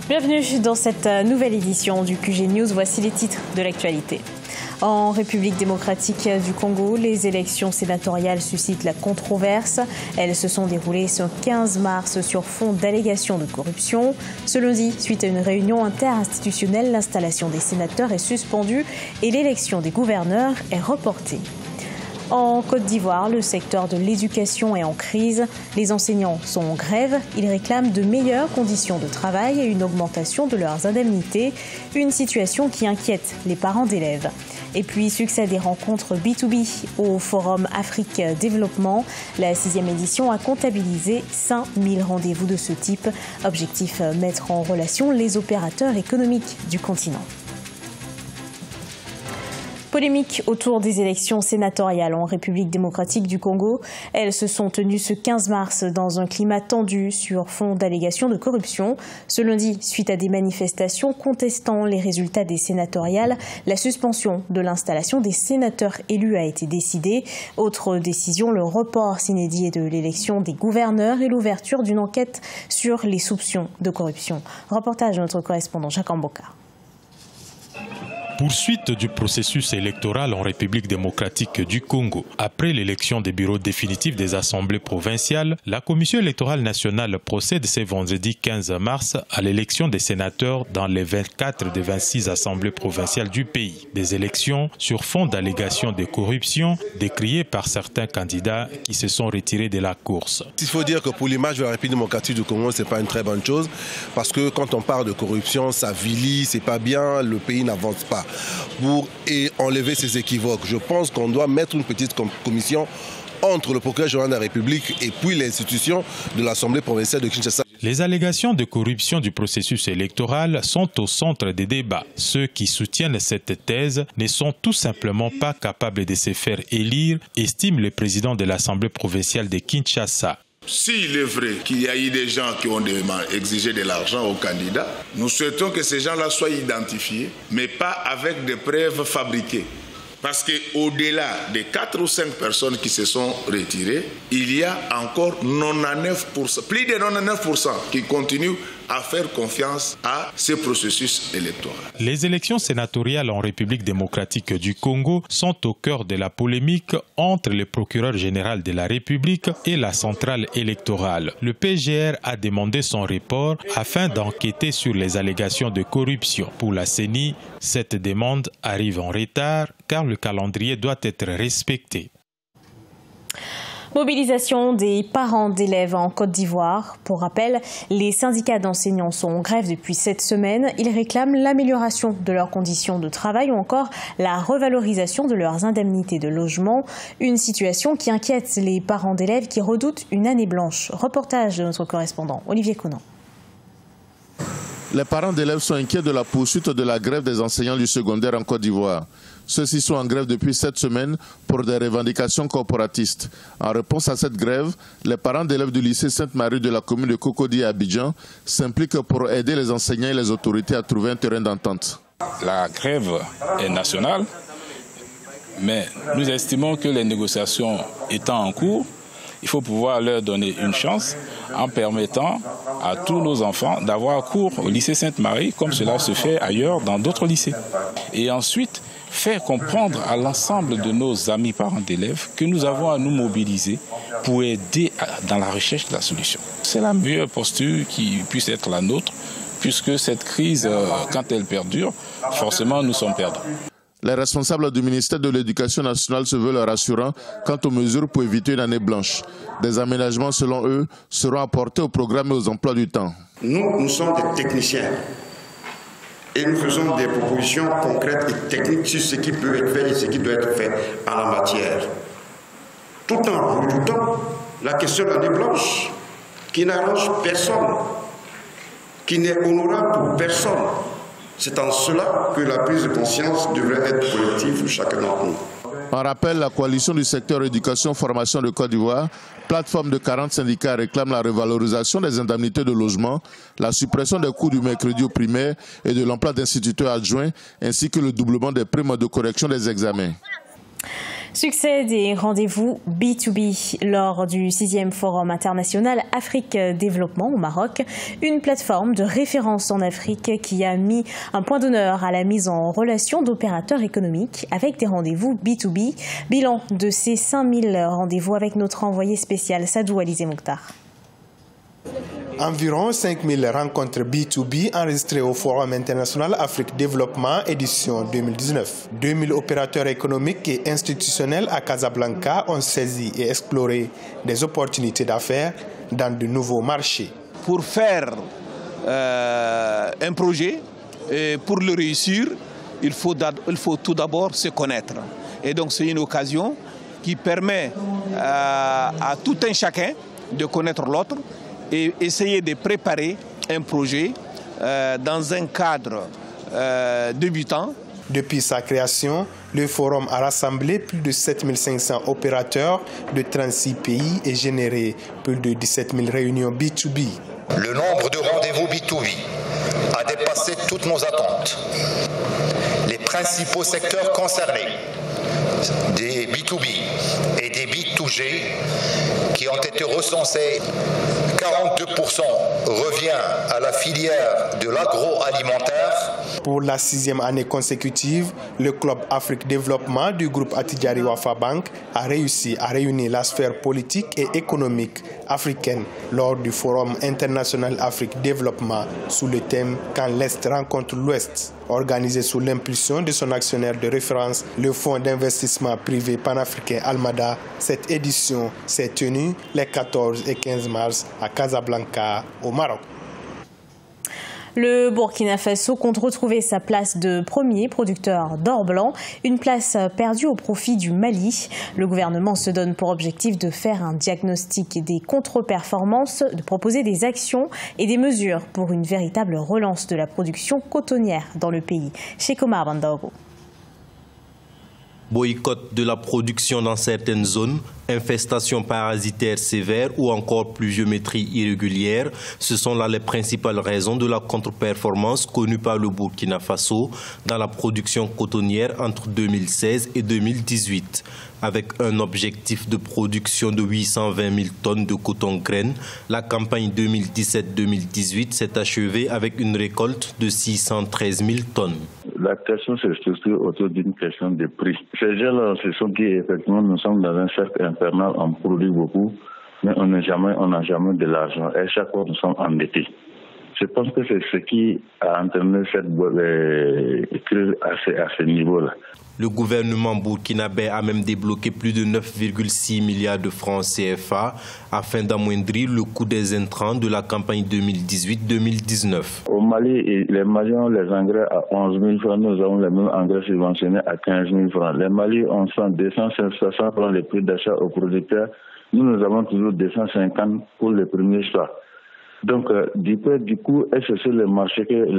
Bienvenue dans cette nouvelle édition du QG News. Voici les titres de l'actualité. En République démocratique du Congo, les élections sénatoriales suscitent la controverse. Elles se sont déroulées ce 15 mars sur fond d'allégations de corruption. Ce lundi, suite à une réunion interinstitutionnelle, l'installation des sénateurs est suspendue et l'élection des gouverneurs est reportée. En Côte d'Ivoire, le secteur de l'éducation est en crise. Les enseignants sont en grève. Ils réclament de meilleures conditions de travail et une augmentation de leurs indemnités. Une situation qui inquiète les parents d'élèves. Et puis, succès des rencontres B2B au Forum Afrique Développement. La 6e édition a comptabilisé 5000 rendez-vous de ce type. Objectif, mettre en relation les opérateurs économiques du continent. Polémique autour des élections sénatoriales en République démocratique du Congo. Elles se sont tenues ce 15 mars dans un climat tendu sur fond d'allégations de corruption. Ce lundi, suite à des manifestations contestant les résultats des sénatoriales, la suspension de l'installation des sénateurs élus a été décidée. Autre décision, le report sine-die de l'élection des gouverneurs et l'ouverture d'une enquête sur les soupçons de corruption. Reportage de notre correspondant Jacques Amboka. Poursuite du processus électoral en République démocratique du Congo. Après l'élection des bureaux définitifs des assemblées provinciales, la Commission électorale nationale procède ce vendredi 15 mars à l'élection des sénateurs dans les 24 des 26 assemblées provinciales du pays. Des élections sur fond d'allégations de corruption décriées par certains candidats qui se sont retirés de la course. Il faut dire que pour l'image de la République démocratique du Congo, ce n'est pas une très bonne chose parce que quand on parle de corruption, ça vilie, c'est pas bien, le pays n'avance pas. Pour enlever ces équivoques, je pense qu'on doit mettre une petite commission entre le procureur général de la République et puis l'institution de l'Assemblée provinciale de Kinshasa. Les allégations de corruption du processus électoral sont au centre des débats. Ceux qui soutiennent cette thèse ne sont tout simplement pas capables de se faire élire, estime le président de l'Assemblée provinciale de Kinshasa. S'il est vrai qu'il y a eu des gens qui ont exigé de l'argent aux candidats, nous souhaitons que ces gens-là soient identifiés, mais pas avec des preuves fabriquées. Parce qu'au-delà des 4 ou 5 personnes qui se sont retirées, il y a encore 99%, plus de 99% qui continuent à faire confiance à ce processus électoral. Les élections sénatoriales en République démocratique du Congo sont au cœur de la polémique entre le procureur général de la République et la centrale électorale. Le PGR a demandé son report afin d'enquêter sur les allégations de corruption. Pour la CENI, cette demande arrive en retard car le calendrier doit être respecté. Mobilisation des parents d'élèves en Côte d'Ivoire. Pour rappel, les syndicats d'enseignants sont en grève depuis cette semaine. Ils réclament l'amélioration de leurs conditions de travail ou encore la revalorisation de leurs indemnités de logement. Une situation qui inquiète les parents d'élèves qui redoutent une année blanche. Reportage de notre correspondant Olivier Conan. Les parents d'élèves sont inquiets de la poursuite de la grève des enseignants du secondaire en Côte d'Ivoire. Ceux-ci sont en grève depuis cette semaine pour des revendications corporatistes. En réponse à cette grève, les parents d'élèves du lycée Sainte-Marie de la commune de Cocody à Abidjan s'impliquent pour aider les enseignants et les autorités à trouver un terrain d'entente. La grève est nationale, mais nous estimons que les négociations étant en cours, il faut pouvoir leur donner une chance en permettant à tous nos enfants d'avoir cours au lycée Sainte-Marie comme cela se fait ailleurs dans d'autres lycées. Et ensuite, faire comprendre à l'ensemble de nos amis parents d'élèves que nous avons à nous mobiliser pour aider dans la recherche de la solution. C'est la meilleure posture qui puisse être la nôtre, puisque cette crise, quand elle perdure, forcément nous sommes perdants. Les responsables du ministère de l'Éducation nationale se veulent rassurants quant aux mesures pour éviter une année blanche. Des aménagements, selon eux, seront apportés au programme et aux emplois du temps. Nous sommes des techniciens et nous faisons des propositions concrètes et techniques sur ce qui peut être fait et ce qui doit être fait en la matière. Tout en redoutant la question de l'année blanche qui n'arrange personne, qui n'est honorable pour personne. C'est en cela que la prise de conscience devrait être collective pour chacun d'entre nous. En rappel, la coalition du secteur éducation-formation de Côte d'Ivoire, plateforme de 40 syndicats, réclame la revalorisation des indemnités de logement, la suppression des cours du mercredi au primaire et de l'emploi d'instituteurs adjoints, ainsi que le doublement des primes de correction des examens. Succès des rendez-vous B2B lors du 6e Forum international Afrique Développement au Maroc, une plateforme de référence en Afrique qui a mis un point d'honneur à la mise en relation d'opérateurs économiques avec des rendez-vous B2B. Bilan de ces 5000 rendez-vous avec notre envoyé spécial Sadou Alizé Mokhtar. Environ 5000 rencontres B2B enregistrées au Forum international Afrique Développement édition 2019. 2000 opérateurs économiques et institutionnels à Casablanca ont saisi et exploré des opportunités d'affaires dans de nouveaux marchés. Pour faire un projet, pour le réussir, il faut tout d'abord se connaître. Et donc c'est une occasion qui permet à tout un chacun de connaître l'autre et essayer de préparer un projet dans un cadre débutant. Depuis sa création, le forum a rassemblé plus de 7500 opérateurs de 36 pays et généré plus de 17 000 réunions B2B. Le nombre de rendez-vous B2B a dépassé toutes nos attentes. Les principaux secteurs concernés, des B2B et des B2G, qui ont été recensés, 42% revient à la filière de l'agroalimentaire. Pour la 6e année consécutive, le Club Afrique Développement du groupe Attijari Wafa Bank a réussi à réunir la sphère politique et économique africaine lors du Forum international Afrique Développement sous le thème « Quand l'Est rencontre l'Ouest ». Organisé sous l'impulsion de son actionnaire de référence, le fonds d'investissement privé panafricain Almada, cette édition s'est tenue les 14 et 15 mars à Casablanca, au Maroc. Le Burkina Faso compte retrouver sa place de premier producteur d'or blanc, une place perdue au profit du Mali. Le gouvernement se donne pour objectif de faire un diagnostic des contre-performances, de proposer des actions et des mesures pour une véritable relance de la production cotonnière dans le pays. Cheikh Omar Bandaogo. Boycott de la production dans certaines zones, infestation parasitaire sévère ou encore pluviométrie irrégulière, ce sont là les principales raisons de la contre-performance connue par le Burkina Faso dans la production cotonnière entre 2016 et 2018. Avec un objectif de production de 820 000 tonnes de coton-graine, la campagne 2017-2018 s'est achevée avec une récolte de 613 000 tonnes. La question se structure autour d'une question de prix. Ces gens-là, ce sont qui, effectivement, nous sommes dans un cercle infernal, on produit beaucoup, mais on n'a jamais de l'argent. Et chaque fois, nous sommes endettés. Je pense que c'est ce qui a entraîné cette crise à ce niveau-là. Le gouvernement burkinabé a même débloqué plus de 9,6 milliards de francs CFA afin d'amoindrir le coût des intrants de la campagne 2018-2019. Au Mali, les Maliens ont les engrais à 11 000 francs. Nous avons les mêmes engrais subventionnés à 15 000 francs. Les Mali ont 200, 500 francs les prix d'achat aux producteurs. Nous avons toujours 250 pour les premiers choix. Donc, du coup, est-ce que c'est le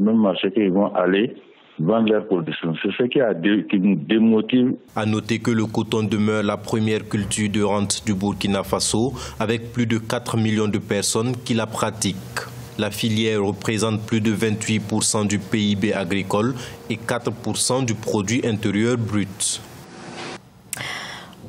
même marché qu'ils vont aller vendre leur production? C'est ce qui nous démotive. À noter que le coton demeure la première culture de rente du Burkina Faso, avec plus de 4 millions de personnes qui la pratiquent. La filière représente plus de 28% du PIB agricole et 4% du produit intérieur brut.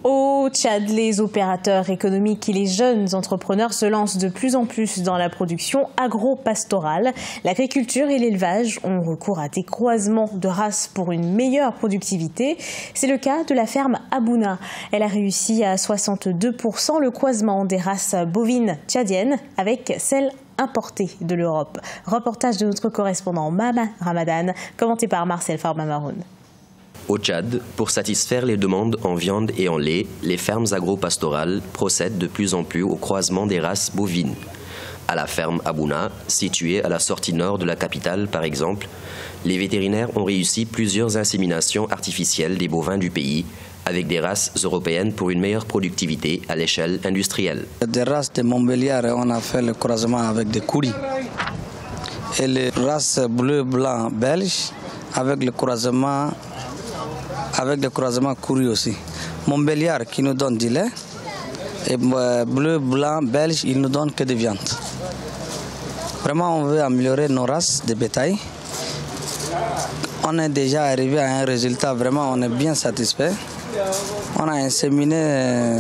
Au Tchad, les opérateurs économiques et les jeunes entrepreneurs se lancent de plus en plus dans la production agro-pastorale. L'agriculture et l'élevage ont recours à des croisements de races pour une meilleure productivité. C'est le cas de la ferme Abouna. Elle a réussi à 62% le croisement des races bovines tchadiennes avec celles importées de l'Europe. Reportage de notre correspondant Mama Ramadan, commenté par Marcel Farba-Maroun. Au Tchad, pour satisfaire les demandes en viande et en lait, les fermes agro-pastorales procèdent de plus en plus au croisement des races bovines. À la ferme Abouna, située à la sortie nord de la capitale par exemple, les vétérinaires ont réussi plusieurs inséminations artificielles des bovins du pays avec des races européennes pour une meilleure productivité à l'échelle industrielle. Des races de Montbéliard, on a fait le croisement avec des couris. Et les races bleu-blanc belges avec le croisement couru aussi. Montbéliard qui nous donne du lait et bleu, blanc, belge, il nous donne que de viande. Vraiment, on veut améliorer nos races de bétail. On est déjà arrivé à un résultat, vraiment, on est bien satisfait. On a inséminé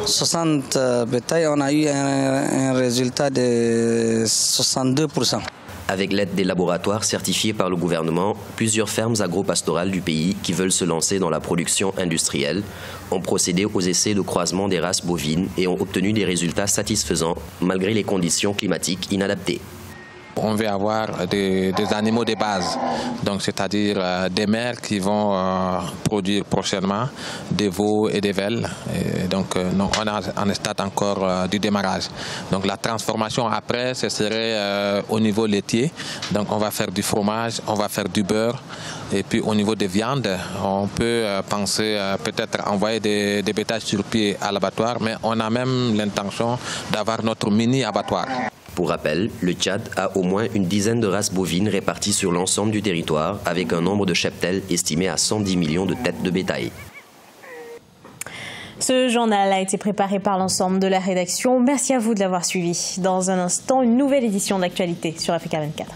60 bétails, on a eu un résultat de 62%. Avec l'aide des laboratoires certifiés par le gouvernement, plusieurs fermes agro-pastorales du pays qui veulent se lancer dans la production industrielle ont procédé aux essais de croisement des races bovines et ont obtenu des résultats satisfaisants malgré les conditions climatiques inadaptées. On veut avoir des animaux de base, donc c'est-à-dire des mères qui vont produire prochainement des veaux et des velles. Et donc on est en stade encore du démarrage. Donc la transformation après, ce serait au niveau laitier. Donc on va faire du fromage, on va faire du beurre. Et puis au niveau des viandes, on peut penser peut-être envoyer des bétails sur pied à l'abattoir, mais on a même l'intention d'avoir notre mini-abattoir. Pour rappel, le Tchad a au moins une dizaine de races bovines réparties sur l'ensemble du territoire avec un nombre de cheptels estimé à 110 millions de têtes de bétail. Ce journal a été préparé par l'ensemble de la rédaction. Merci à vous de l'avoir suivi. Dans un instant, une nouvelle édition d'actualité sur Africa 24.